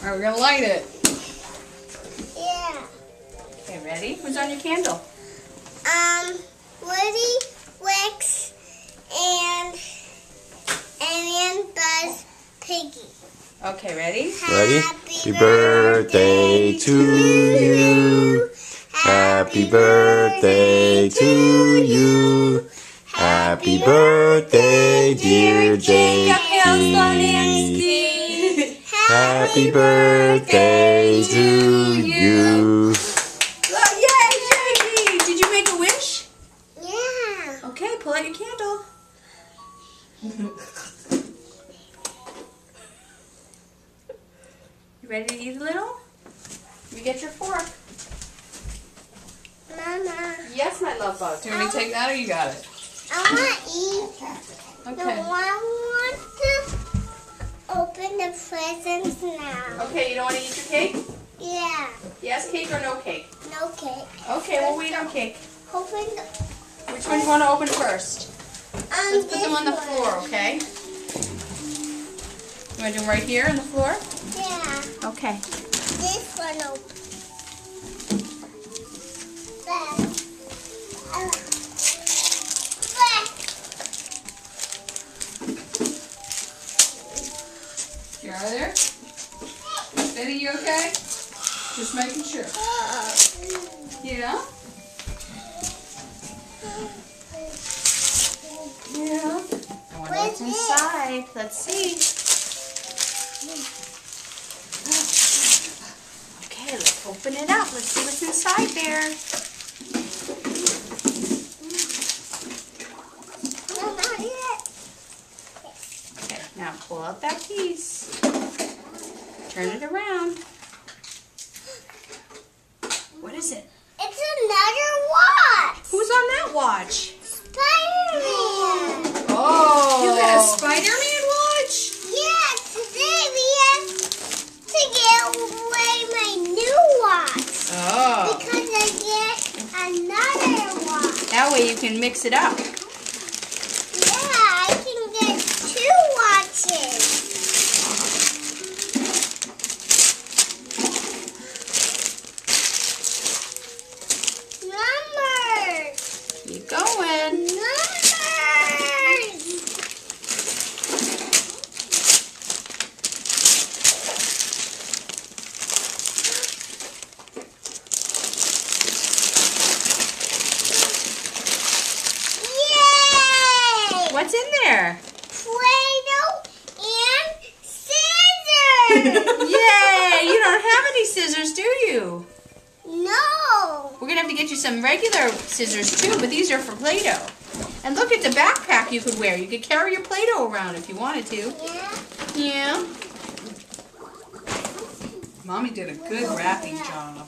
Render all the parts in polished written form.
Alright, we're gonna light it. Yeah. Okay, ready? Who's on your candle? Woody, Rex, and Buzz, Piggy. Okay, ready? Ready? Happy birthday to you. Happy birthday to you. Happy birthday, dear Jakey. Happy birthday to you. Oh, yay, Jakey! Did you make a wish? Yeah. Okay, pull out your candle. You ready to eat a little? You get your fork. Mama, Yes, my love bug. Do you want me to take that or you got it? I want to eat. Okay. No, I want to open the presents now. Okay, you don't want to eat your cake? Yeah. Yes cake or no cake? No cake. Okay, we'll wait on cake. Open the... Which one do you want to open first? Let's put them on the floor, okay? You want to do them right here on the floor? Yeah. Okay. This one open. You out of there? Betty, you okay? Just making sure. Yeah? Yeah. I wonder what's inside. Let's see. Okay, let's open it up. Let's see what's inside there. Not yet. Okay, now pull out that piece. Turn it around. What is it? It's another watch. Who's on that watch? Spider-Man. Oh! You got a Spider-Man watch? Yeah, today we have to give away my new watch. Oh. Because I get another watch. That way you can mix it up. Yeah, I can get 2 watches. Numbers. Keep going. Numbers. Yay! What's in there? Play-Doh and scissors. Yay! You don't have any scissors, do you? No. We're going to have to get you some regular scissors too, but these are for Play-Doh. And look at the backpack you could wear. You could carry your Play-Doh around if you wanted to. Yeah. Yeah. Mommy did a good wrapping job.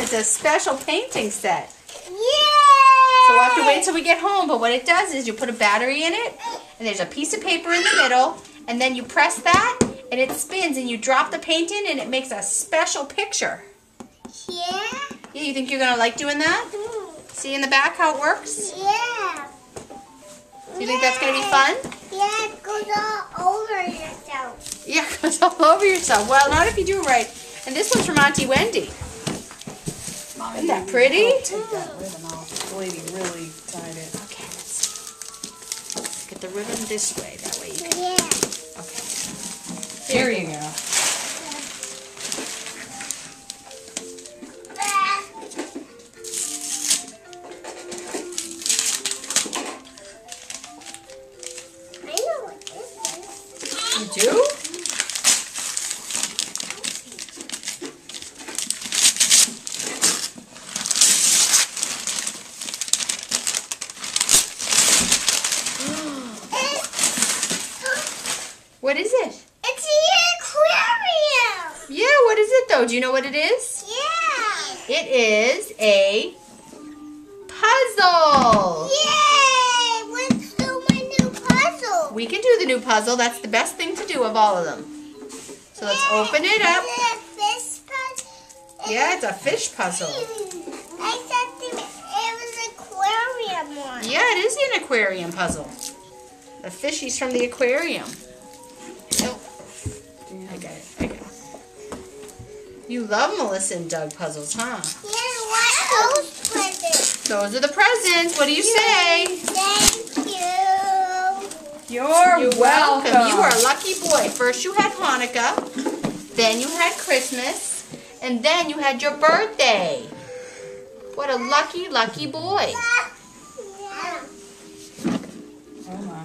It's a special painting set. Yeah. So we'll have to wait till we get home, but what it does is you put a battery in it, and there's a piece of paper in the middle, and then you press that, and it spins, and you drop the paint in, and it makes a special picture. Yeah. Yeah, you think you're going to like doing that? See in the back how it works? Yeah. Do you think that's going to be fun? Yeah, it goes all over yourself. Yeah, it goes all over yourself. Well, not if you do it right. And this one's from Auntie Wendy. Isn't that pretty? Take that ribbon off. The lady really tied it. Okay, let's get the ribbon this way. That way you can. Yeah. Okay. There you go. I know what this is. You do? What is it? It's the aquarium. Yeah, what is it though? Do you know what it is? Yeah. It is a puzzle. Yay! Let's do my new puzzle. We can do the new puzzle. That's the best thing to do of all of them. So let's open it up. Is it a fish puzzle? Yeah, it's a fish puzzle. I thought it was aquarium one. Yeah, it is an aquarium puzzle. The fishies from the aquarium. Oh, I got it. I got it. You love Melissa and Doug puzzles, huh? Yeah, what those presents? Those are the presents. What do you say? Thank you. You're welcome. You are a lucky boy. First you had Hanukkah, then you had Christmas, and then you had your birthday. What a lucky, lucky boy. Yeah. Oh my.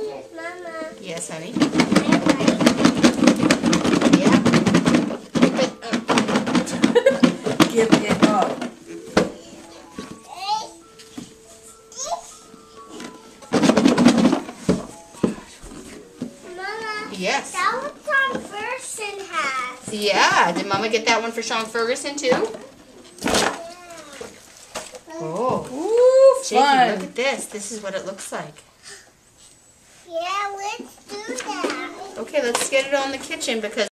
Yes, Mama. Yes, honey. I'm ready. Yeah. Keep it up. Give it up. Mama, Yes. that was from Ferguson hat. Yeah. Did Mama get that one for Sean Ferguson too? Oh. Ooh, Jakey, fun. look at this. This is what it looks like. Yeah, let's do that. Okay, let's get it on the kitchen because